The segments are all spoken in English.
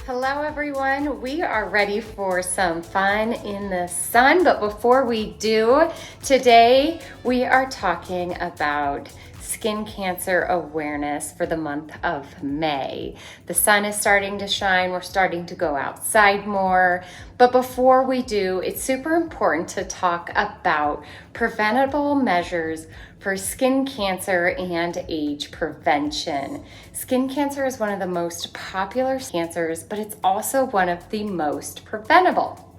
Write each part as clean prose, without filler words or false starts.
Hello everyone, we are ready for some fun in the sun, but before we do, today we are talking about skin cancer awareness for the month of May. The sun is starting to shine, we're starting to go outside more, but before we do, it's super important to talk about preventable measures for skin cancer and age prevention. Skin cancer is one of the most popular cancers, but it's also one of the most preventable.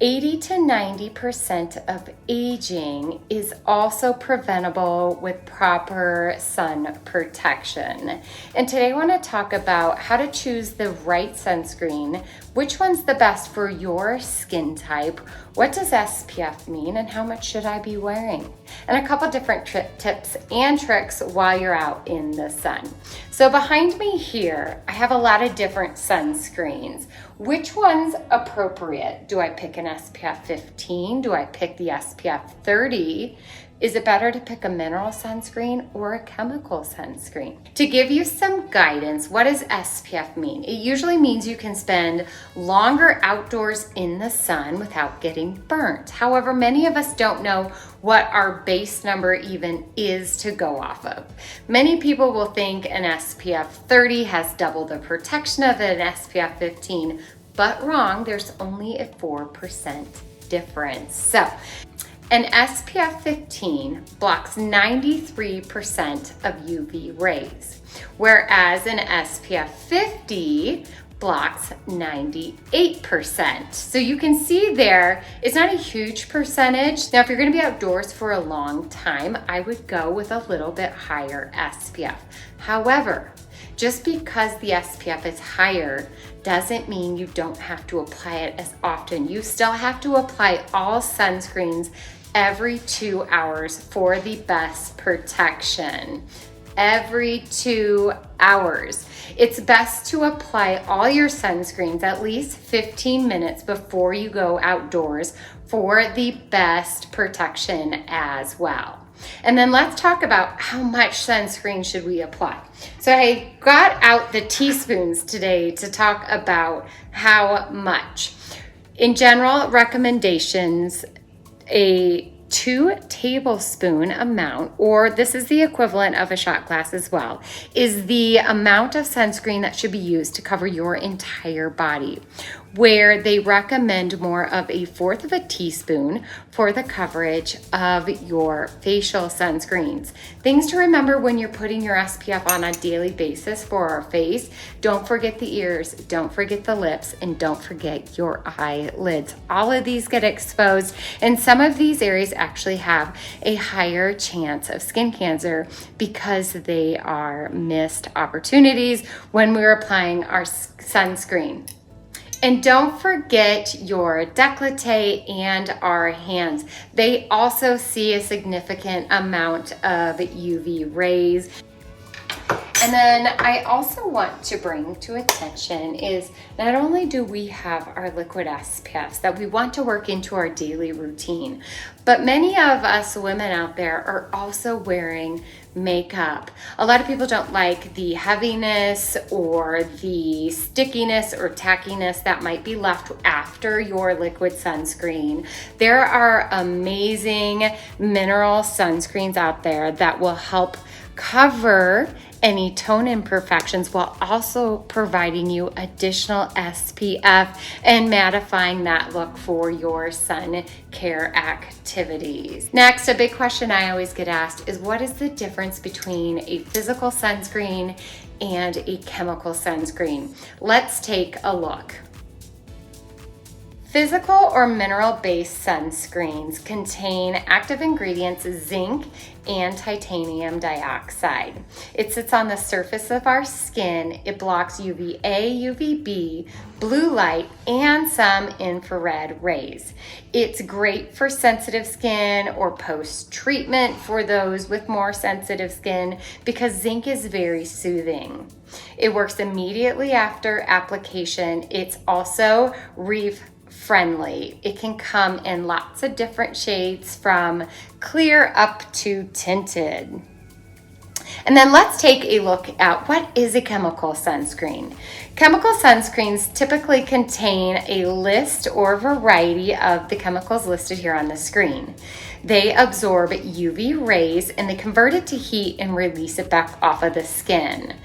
80 to 90% of aging is also preventable with proper sun protection. And today I want to talk about how to choose the right sunscreen, which one's the best for your skin type, what does SPF mean, and how much should I be wearing? And a couple different tips and tricks while you're out in the sun. So behind me here, I have a lot of different sunscreens. Which one's appropriate? Do I pick an SPF 15? Do I pick the SPF 30? Is it better to pick a mineral sunscreen or a chemical sunscreen? To give you some guidance, what does SPF mean? It usually means you can spend longer outdoors in the sun without getting burnt. However, many of us don't know what our base number even is to go off of. Many people will think an SPF 30 has double the protection of an SPF 15, but wrong, there's only a 4% difference. So, an SPF 15 blocks 93% of UV rays, whereas an SPF 50 blocks 98%. So you can see there, it's not a huge percentage. Now, if you're gonna be outdoors for a long time, I would go with a little bit higher SPF. However, just because the SPF is higher doesn't mean you don't have to apply it as often. You still have to apply all sunscreens every 2 hours for the best protection. Every 2 hours. It's best to apply all your sunscreens at least 15 minutes before you go outdoors for the best protection as well. And then let's talk about how much sunscreen should we apply. So I got out the teaspoons today to talk about how much. In general recommendations, a 2 tablespoon amount, or this is the equivalent of a shot glass as well, is the amount of sunscreen that should be used to cover your entire body, where they recommend more of a 1/4 of a teaspoon for the coverage of your facial sunscreens. Things to remember when you're putting your SPF on a daily basis for our face: don't forget the ears, don't forget the lips, and don't forget your eyelids. All of these get exposed, and some of these areas actually have a higher chance of skin cancer because they are missed opportunities when we're applying our sunscreen. And don't forget your décolleté and our hands. They also see a significant amount of UV rays. And then I also want to bring to attention is not only do we have our liquid SPFs that we want to work into our daily routine, but many of us women out there are also wearing makeup. A lot of people don't like the heaviness or the stickiness or tackiness that might be left after your liquid sunscreen. There are amazing mineral sunscreens out there that will help cover any tone imperfections while also providing you additional SPF and mattifying that look for your sun care activities. Next, a big question I always get asked is, what is the difference between a physical sunscreen and a chemical sunscreen? Let's take a look. Physical or mineral-based sunscreens contain active ingredients zinc and titanium dioxide. It sits on the surface of our skin. It blocks UVA, UVB, blue light, and some infrared rays. It's great for sensitive skin or post-treatment for those with more sensitive skin because zinc is very soothing. It works immediately after application. It's also reef friendly. It can come in lots of different shades from clear up to tinted. And then let's take a look at what is a chemical sunscreen. Chemical sunscreens typically contain a list or variety of the chemicals listed here on the screen. They absorb UV rays and they convert it to heat and release it back off of the skin.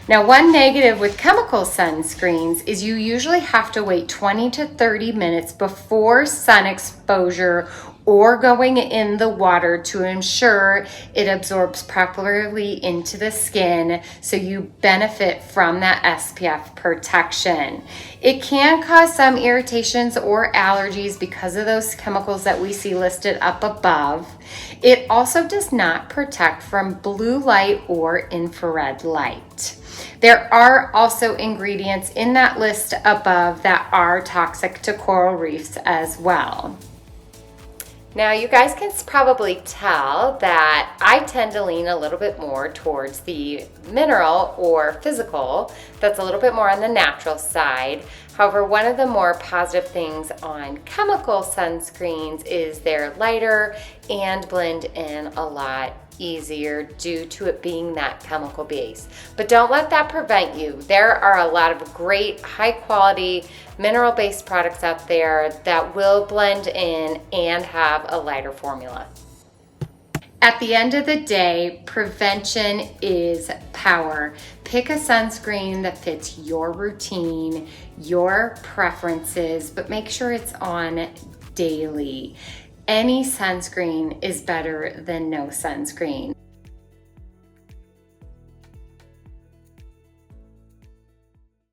Now, one negative with chemical sunscreens is you usually have to wait 20 to 30 minutes before sun exposure or going in the water to ensure it absorbs properly into the skin so you benefit from that SPF protection. It can cause some irritations or allergies because of those chemicals that we see listed up above. It also does not protect from blue light or infrared light. There are also ingredients in that list above that are toxic to coral reefs as well. Now, you guys can probably tell that I tend to lean a little bit more towards the mineral or physical, that's a little bit more on the natural side. However, one of the more positive things on chemical sunscreens is they're lighter and blend in a lot easier due to it being that chemical base. But don't let that prevent you. There are a lot of great high quality mineral based products out there that will blend in and have a lighter formula. At the end of the day, prevention is power. Pick a sunscreen that fits your routine, your preferences, but make sure it's on daily. Any sunscreen is better than no sunscreen.